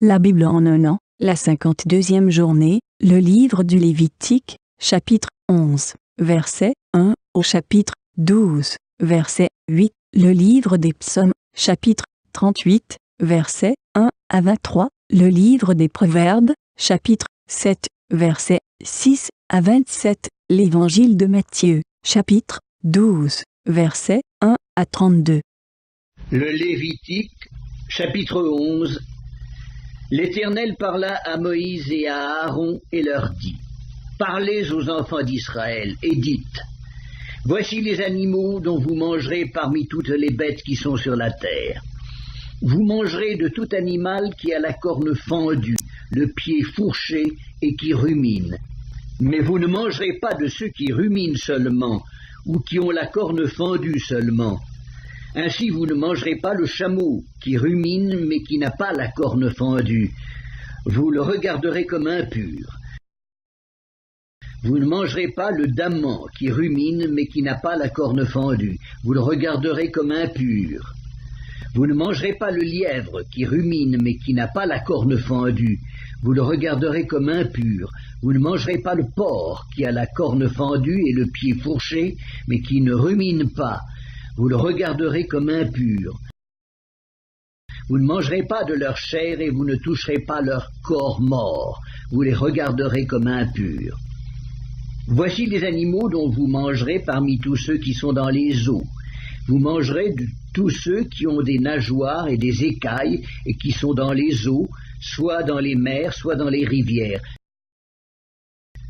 La Bible en un an, la 52e journée, le livre du Lévitique, chapitre 11, verset 1 au chapitre 12, verset 8, le livre des Psaumes, chapitre 38, verset 1 à 23, le livre des Proverbes, chapitre 7, verset 6 à 27, l'évangile de Matthieu, chapitre 12, verset 1 à 32. Le Lévitique, chapitre 11. L'Éternel parla à Moïse et à Aaron et leur dit: Parlez aux enfants d'Israël et dites: Voici les animaux dont vous mangerez parmi toutes les bêtes qui sont sur la terre. Vous mangerez de tout animal qui a la corne fendue, le pied fourché et qui rumine. Mais vous ne mangerez pas de ceux qui ruminent seulement, ou qui ont la corne fendue seulement. Ainsi vous ne mangerez pas le chameau, qui rumine mais qui n'a pas la corne fendue. Vous le regarderez comme impur. Vous ne mangerez pas le daman, qui rumine mais qui n'a pas la corne fendue. Vous le regarderez comme impur. Vous ne mangerez pas le lièvre, qui rumine mais qui n'a pas la corne fendue. Vous le regarderez comme impur. Vous ne mangerez pas le porc, qui a la corne fendue et le pied fourché, mais qui ne rumine pas. Vous le regarderez comme impur. Vous ne mangerez pas de leur chair et vous ne toucherez pas leur corps mort. Vous les regarderez comme impurs. Voici les animaux dont vous mangerez parmi tous ceux qui sont dans les eaux. Vous mangerez de tous ceux qui ont des nageoires et des écailles et qui sont dans les eaux, soit dans les mers, soit dans les rivières.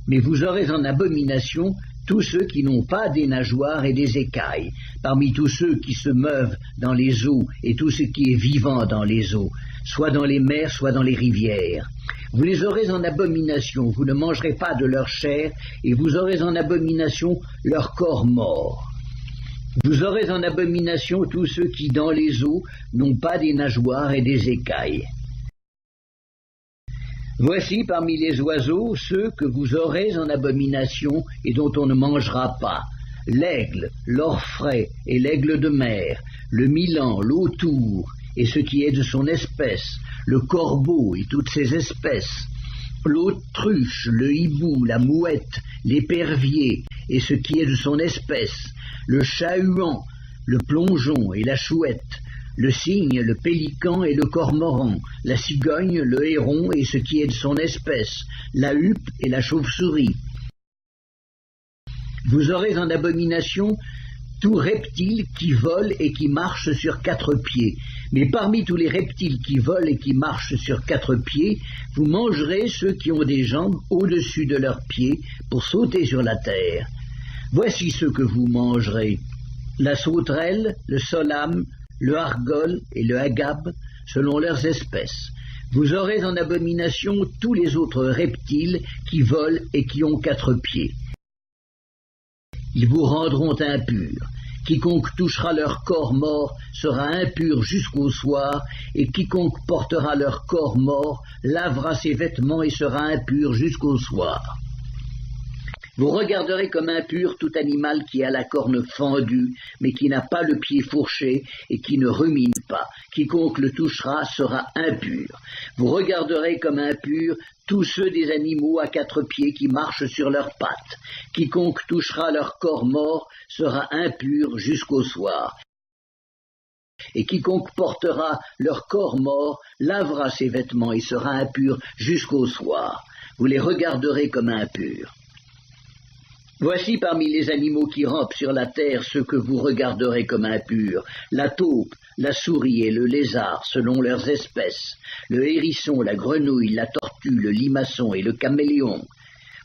Mais vous aurez en abomination tous ceux qui n'ont pas des nageoires et des écailles, parmi tous ceux qui se meuvent dans les eaux et tout ce qui est vivant dans les eaux, soit dans les mers, soit dans les rivières. Vous les aurez en abomination, vous ne mangerez pas de leur chair, et vous aurez en abomination leur corps mort. Vous aurez en abomination tous ceux qui, dans les eaux, n'ont pas des nageoires et des écailles. Voici parmi les oiseaux ceux que vous aurez en abomination et dont on ne mangera pas: l'aigle, l'orfraie et l'aigle de mer, le milan, l'autour et ce qui est de son espèce, le corbeau et toutes ses espèces, l'autruche, le hibou, la mouette, l'épervier et ce qui est de son espèce, le chat-huant, le plongeon et la chouette, le cygne, le pélican et le cormoran, la cigogne, le héron et ce qui est de son espèce, la huppe et la chauve-souris. Vous aurez en abomination tout reptile qui vole et qui marche sur 4 pieds. Mais parmi tous les reptiles qui volent et qui marchent sur 4 pieds, vous mangerez ceux qui ont des jambes au-dessus de leurs pieds pour sauter sur la terre. Voici ceux que vous mangerez: la sauterelle, le solame, le argol et le agave, selon leurs espèces. Vous aurez en abomination tous les autres reptiles qui volent et qui ont 4 pieds. Ils vous rendront impurs. Quiconque touchera leur corps mort sera impur jusqu'au soir, et quiconque portera leur corps mort lavera ses vêtements et sera impur jusqu'au soir. Vous regarderez comme impur tout animal qui a la corne fendue, mais qui n'a pas le pied fourché et qui ne rumine pas. Quiconque le touchera sera impur. Vous regarderez comme impur tous ceux des animaux à 4 pieds qui marchent sur leurs pattes. Quiconque touchera leur corps mort sera impur jusqu'au soir. Et quiconque portera leur corps mort lavera ses vêtements et sera impur jusqu'au soir. Vous les regarderez comme impurs. Voici parmi les animaux qui rampent sur la terre ceux que vous regarderez comme impurs: la taupe, la souris et le lézard selon leurs espèces, le hérisson, la grenouille, la tortue, le limaçon et le caméléon.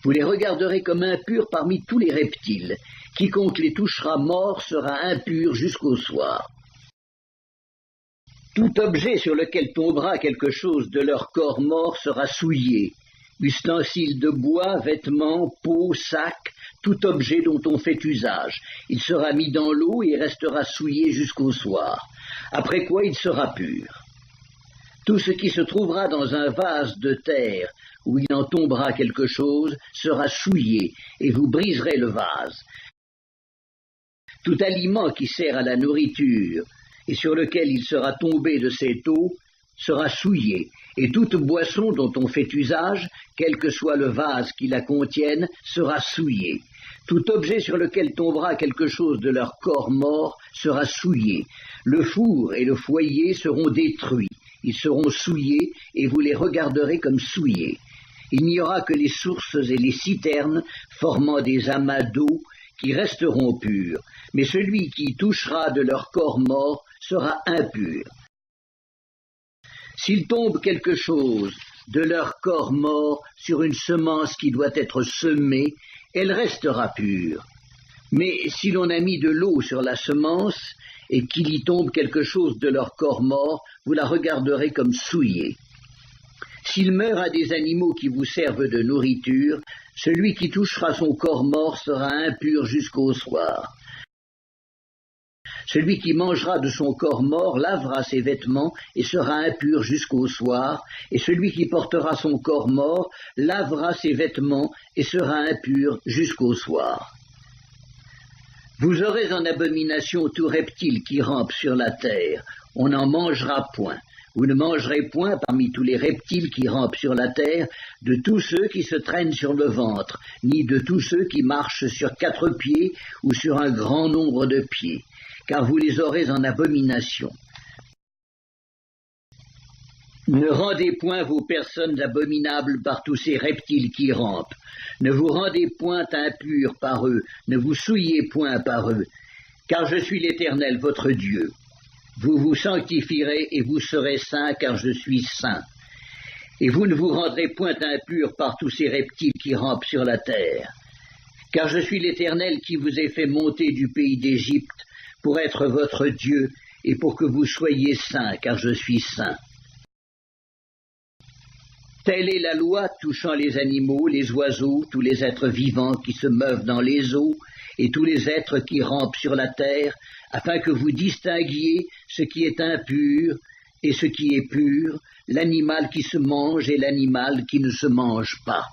Vous les regarderez comme impurs parmi tous les reptiles. Quiconque les touchera mort sera impur jusqu'au soir. Tout objet sur lequel tombera quelque chose de leur corps mort sera souillé: ustensiles de bois, vêtements, peaux, sacs, tout objet dont on fait usage. Il sera mis dans l'eau et restera souillé jusqu'au soir, après quoi il sera pur. Tout ce qui se trouvera dans un vase de terre où il en tombera quelque chose sera souillé, et vous briserez le vase. Tout aliment qui sert à la nourriture et sur lequel il sera tombé de cette eau sera souillée, et toute boisson dont on fait usage, quel que soit le vase qui la contienne, sera souillée. Tout objet sur lequel tombera quelque chose de leur corps mort sera souillé. Le four et le foyer seront détruits. Ils seront souillés et vous les regarderez comme souillés. Il n'y aura que les sources et les citernes formant des amas d'eau qui resteront purs. Mais celui qui touchera de leur corps mort sera impur. S'il tombe quelque chose de leur corps mort sur une semence qui doit être semée, elle restera pure. Mais si l'on a mis de l'eau sur la semence et qu'il y tombe quelque chose de leur corps mort, vous la regarderez comme souillée. S'il meurt à des animaux qui vous servent de nourriture, celui qui touchera son corps mort sera impur jusqu'au soir. Celui qui mangera de son corps mort lavera ses vêtements et sera impur jusqu'au soir, et celui qui portera son corps mort lavera ses vêtements et sera impur jusqu'au soir. Vous aurez en abomination tout reptile qui rampe sur la terre, on n'en mangera point. Vous ne mangerez point parmi tous les reptiles qui rampent sur la terre de tous ceux qui se traînent sur le ventre, ni de tous ceux qui marchent sur 4 pieds ou sur un grand nombre de pieds, car vous les aurez en abomination. Ne rendez point vos personnes abominables par tous ces reptiles qui rampent. Ne vous rendez point impurs par eux, ne vous souillez point par eux, car je suis l'Éternel votre Dieu. Vous vous sanctifierez et vous serez saints, car je suis saint. Et vous ne vous rendrez point impurs par tous ces reptiles qui rampent sur la terre. Car je suis l'Éternel qui vous ai fait monter du pays d'Égypte pour être votre Dieu et pour que vous soyez saints, car je suis saint. Telle est la loi touchant les animaux, les oiseaux, tous les êtres vivants qui se meuvent dans les eaux, et tous les êtres qui rampent sur la terre, afin que vous distinguiez ce qui est impur et ce qui est pur, l'animal qui se mange et l'animal qui ne se mange pas.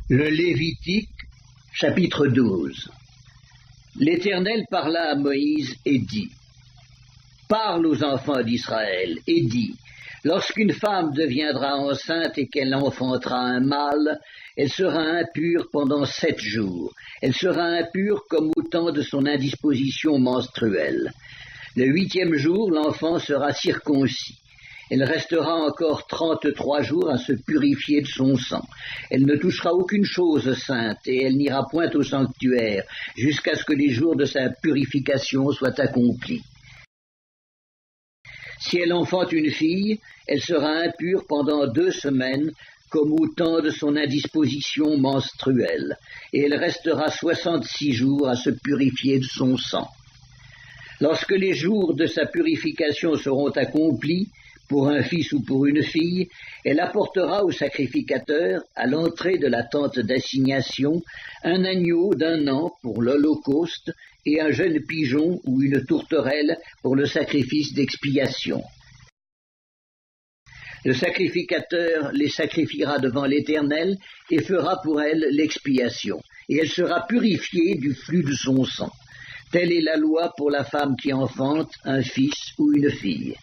Le Lévitique, chapitre 12. L'Éternel parla à Moïse et dit, « Parle aux enfants d'Israël et dis, lorsqu'une femme deviendra enceinte et qu'elle enfantera un mâle, elle sera impure pendant 7 jours. Elle sera impure comme au temps de son indisposition menstruelle. Le 8e jour, l'enfant sera circoncis. Elle restera encore 33 jours à se purifier de son sang. Elle ne touchera aucune chose sainte et elle n'ira point au sanctuaire jusqu'à ce que les jours de sa purification soient accomplis. Si elle enfante une fille, elle sera impure pendant 2 semaines, comme au temps de son indisposition menstruelle, et elle restera 66 jours à se purifier de son sang. Lorsque les jours de sa purification seront accomplis, pour un fils ou pour une fille, elle apportera au sacrificateur, à l'entrée de la tente d'assignation, un agneau d'1 an pour l'holocauste et un jeune pigeon ou une tourterelle pour le sacrifice d'expiation. Le sacrificateur les sacrifiera devant l'Éternel et fera pour elle l'expiation, et elle sera purifiée du flux de son sang. Telle est la loi pour la femme qui enfante un fils ou une fille.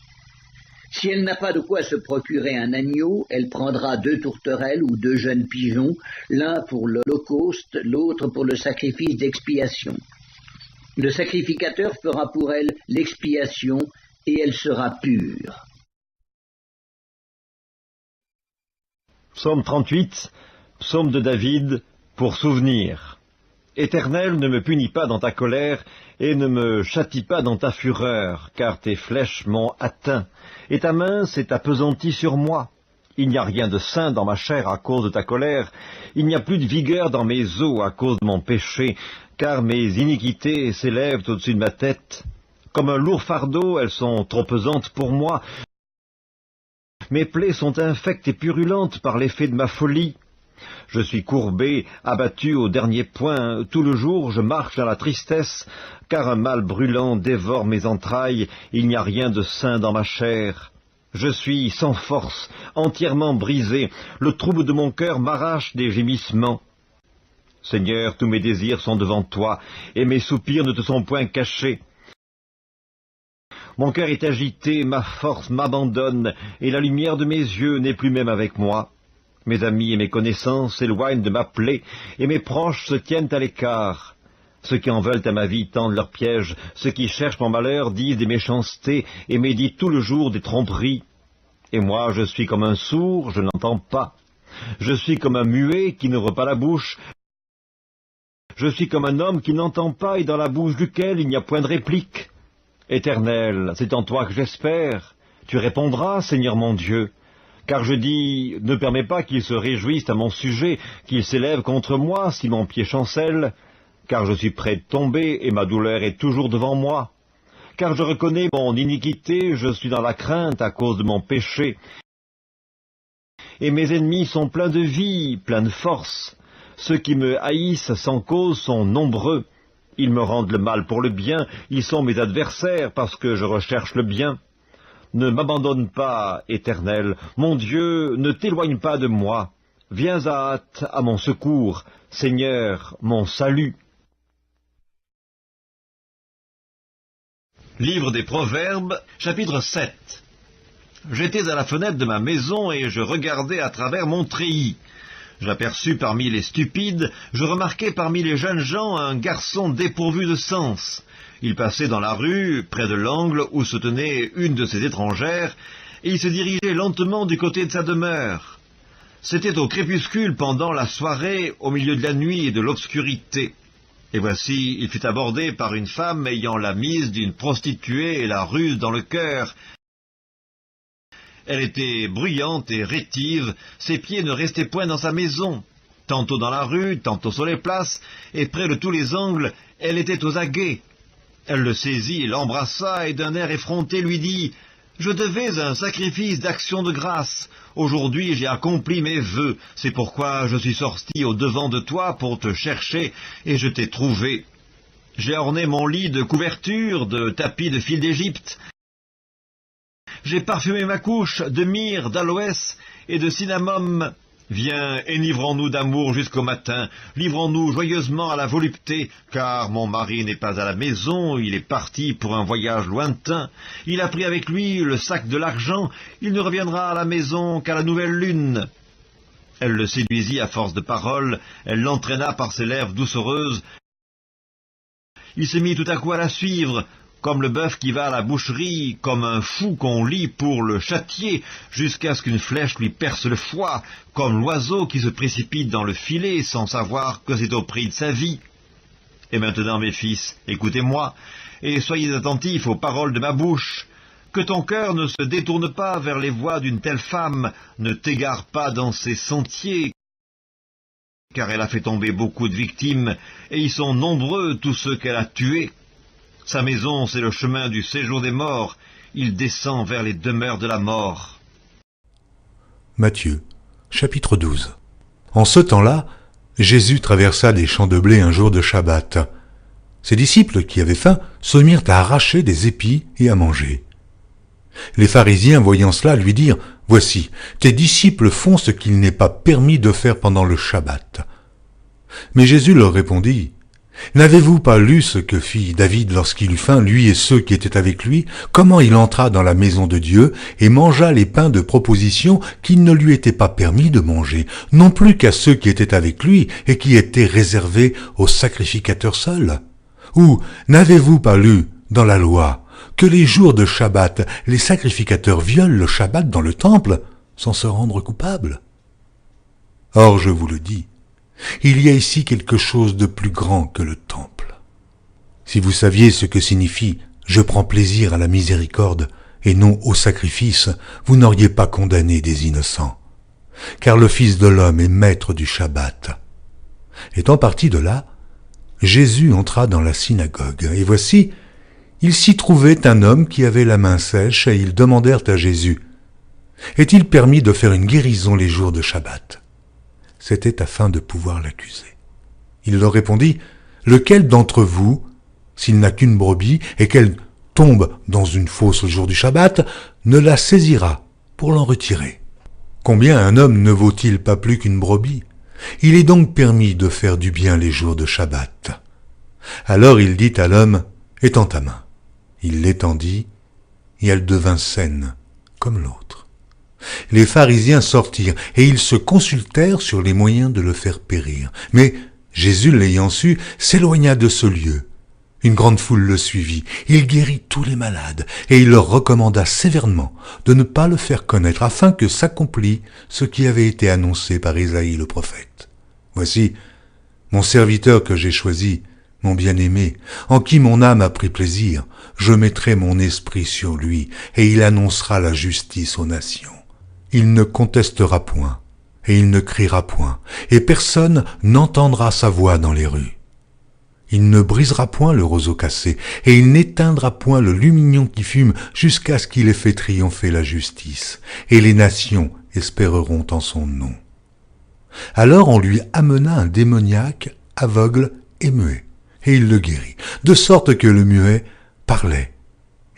Si elle n'a pas de quoi se procurer un agneau, elle prendra 2 tourterelles ou 2 jeunes pigeons, l'un pour l'holocauste, l'autre pour le sacrifice d'expiation. Le sacrificateur fera pour elle l'expiation et elle sera pure. Psaume 38, psaume de David, pour souvenir. Éternel, ne me punis pas dans ta colère, et ne me châtie pas dans ta fureur, car tes flèches m'ont atteint, et ta main s'est appesantie sur moi. Il n'y a rien de sain dans ma chair à cause de ta colère, il n'y a plus de vigueur dans mes os à cause de mon péché, car mes iniquités s'élèvent au-dessus de ma tête. Comme un lourd fardeau, elles sont trop pesantes pour moi. Mes plaies sont infectes et purulentes par l'effet de ma folie. Je suis courbé, abattu au dernier point. Tout le jour, je marche dans la tristesse, car un mal brûlant dévore mes entrailles. Il n'y a rien de sain dans ma chair. Je suis sans force, entièrement brisé. Le trouble de mon cœur m'arrache des gémissements. Seigneur, tous mes désirs sont devant toi, et mes soupirs ne te sont point cachés. Mon cœur est agité, ma force m'abandonne, et la lumière de mes yeux n'est plus même avec moi. Mes amis et mes connaissances s'éloignent de ma plaie, et mes proches se tiennent à l'écart. Ceux qui en veulent à ma vie tendent leurs pièges, ceux qui cherchent mon malheur disent des méchancetés, et méditent tout le jour des tromperies. Et moi, je suis comme un sourd, je n'entends pas. Je suis comme un muet qui n'ouvre pas la bouche. Je suis comme un homme qui n'entend pas et dans la bouche duquel il n'y a point de réplique. Éternel, c'est en toi que j'espère. Tu répondras, Seigneur mon Dieu. Car je dis, ne permets pas qu'ils se réjouissent à mon sujet, qu'ils s'élèvent contre moi si mon pied chancelle, car je suis près de tomber et ma douleur est toujours devant moi. Car je reconnais mon iniquité, je suis dans la crainte à cause de mon péché. Et mes ennemis sont pleins de vie, pleins de force. Ceux qui me haïssent sans cause sont nombreux. Ils me rendent le mal pour le bien, ils sont mes adversaires parce que je recherche le bien. Ne m'abandonne pas, Éternel, mon Dieu, ne t'éloigne pas de moi. Viens à hâte à mon secours, Seigneur, mon salut. Livre des Proverbes, chapitre 7. J'étais à la fenêtre de ma maison et je regardais à travers mon treillis. J'aperçus parmi les stupides, je remarquai parmi les jeunes gens un garçon dépourvu de sens. Il passait dans la rue, près de l'angle où se tenait une de ces étrangères, et il se dirigeait lentement du côté de sa demeure. C'était au crépuscule pendant la soirée, au milieu de la nuit et de l'obscurité. Et voici, il fut abordé par une femme ayant la mise d'une prostituée et la ruse dans le cœur. Elle était bruyante et rétive, ses pieds ne restaient point dans sa maison. Tantôt dans la rue, tantôt sur les places, et près de tous les angles, elle était aux aguets. Elle le saisit, l'embrassa, et d'un air effronté lui dit « Je devais un sacrifice d'action de grâce. Aujourd'hui j'ai accompli mes vœux, c'est pourquoi je suis sorti au-devant de toi pour te chercher, et je t'ai trouvé. J'ai orné mon lit de couvertures, de tapis de fil d'Égypte. J'ai parfumé ma couche de myrrhe, d'aloès et de cinnamome. Viens, enivrons-nous d'amour jusqu'au matin, livrons-nous joyeusement à la volupté, car mon mari n'est pas à la maison, il est parti pour un voyage lointain. Il a pris avec lui le sac de l'argent, il ne reviendra à la maison qu'à la nouvelle lune. » Elle le séduisit à force de paroles, elle l'entraîna par ses lèvres doucereuses. Il se mit tout à coup à la suivre, comme le bœuf qui va à la boucherie, comme un fou qu'on lie pour le châtier, jusqu'à ce qu'une flèche lui perce le foie, comme l'oiseau qui se précipite dans le filet sans savoir que c'est au prix de sa vie. Et maintenant, mes fils, écoutez-moi, et soyez attentifs aux paroles de ma bouche. Que ton cœur ne se détourne pas vers les voies d'une telle femme, ne t'égare pas dans ses sentiers, car elle a fait tomber beaucoup de victimes, et ils sont nombreux tous ceux qu'elle a tués. Sa maison, c'est le chemin du séjour des morts. Il descend vers les demeures de la mort. Matthieu, chapitre 12. En ce temps-là, Jésus traversa des champs de blé un jour de Shabbat. Ses disciples, qui avaient faim, se mirent à arracher des épis et à manger. Les pharisiens, voyant cela, lui dirent « Voici, tes disciples font ce qu'il n'est pas permis de faire pendant le Shabbat. » Mais Jésus leur répondit « N'avez-vous pas lu ce que fit David lorsqu'il eut faim, lui et ceux qui étaient avec lui, comment il entra dans la maison de Dieu et mangea les pains de proposition qu'il ne lui était pas permis de manger, non plus qu'à ceux qui étaient avec lui et qui étaient réservés aux sacrificateurs seuls? Ou n'avez-vous pas lu dans la loi que les jours de Shabbat, les sacrificateurs violent le Shabbat dans le temple sans se rendre coupables? Or, je vous le dis, il y a ici quelque chose de plus grand que le temple. Si vous saviez ce que signifie « je prends plaisir à la miséricorde » et non au sacrifice, vous n'auriez pas condamné des innocents. Car le Fils de l'homme est maître du Shabbat. Étant parti de là, Jésus entra dans la synagogue, et voici, il s'y trouvait un homme qui avait la main sèche, et ils demandèrent à Jésus « Est-il permis de faire une guérison les jours de Shabbat ?» C'était afin de pouvoir l'accuser. Il leur répondit, « Lequel d'entre vous, s'il n'a qu'une brebis et qu'elle tombe dans une fosse le jour du Shabbat, ne la saisira pour l'en retirer? Combien un homme ne vaut-il pas plus qu'une brebis? Il est donc permis de faire du bien les jours de Shabbat. » Alors il dit à l'homme, « Étends ta main. » Il l'étendit, et elle devint saine, comme l'autre. Les pharisiens sortirent, et ils se consultèrent sur les moyens de le faire périr. Mais Jésus, l'ayant su, s'éloigna de ce lieu. Une grande foule le suivit, il guérit tous les malades, et il leur recommanda sévèrement de ne pas le faire connaître, afin que s'accomplît ce qui avait été annoncé par Isaïe le prophète. Voici mon serviteur que j'ai choisi, mon bien-aimé, en qui mon âme a pris plaisir. Je mettrai mon esprit sur lui, et il annoncera la justice aux nations. Il ne contestera point, et il ne criera point, et personne n'entendra sa voix dans les rues. Il ne brisera point le roseau cassé, et il n'éteindra point le lumignon qui fume, jusqu'à ce qu'il ait fait triompher la justice, et les nations espéreront en son nom. Alors on lui amena un démoniaque, aveugle et muet, et il le guérit, de sorte que le muet parlait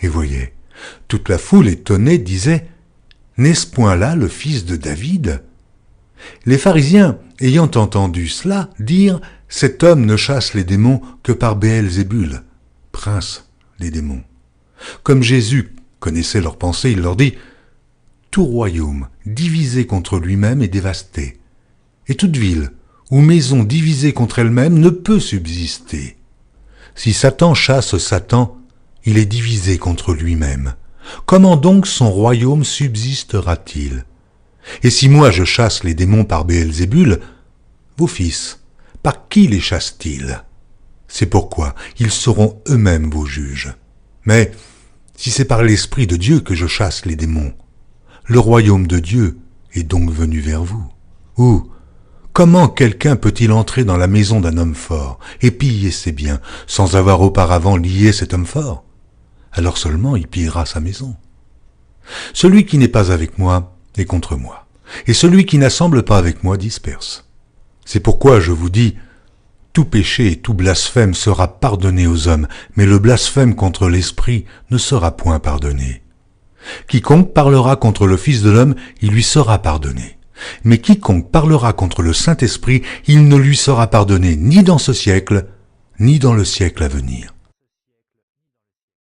et voyait. Toute la foule étonnée disait « N'est-ce point là le fils de David ?» Les pharisiens, ayant entendu cela, dirent « Cet homme ne chasse les démons que par Béelzébul, prince des démons. » Comme Jésus connaissait leurs pensées, il leur dit « Tout royaume divisé contre lui-même est dévasté, et toute ville ou maison divisée contre elle-même ne peut subsister. Si Satan chasse Satan, il est divisé contre lui-même. Comment donc son royaume subsistera-t-il? Et si moi je chasse les démons par Béelzébul, vos fils, par qui les chassent-ils? C'est pourquoi ils seront eux-mêmes vos juges. Mais si c'est par l'Esprit de Dieu que je chasse les démons, le royaume de Dieu est donc venu vers vous. Ou comment quelqu'un peut-il entrer dans la maison d'un homme fort et piller ses biens sans avoir auparavant lié cet homme fort? Alors seulement il pillera sa maison. Celui qui n'est pas avec moi est contre moi, et celui qui n'assemble pas avec moi disperse. C'est pourquoi je vous dis, tout péché et tout blasphème sera pardonné aux hommes, mais le blasphème contre l'Esprit ne sera point pardonné. Quiconque parlera contre le Fils de l'homme, il lui sera pardonné. Mais quiconque parlera contre le Saint-Esprit, il ne lui sera pardonné ni dans ce siècle, ni dans le siècle à venir.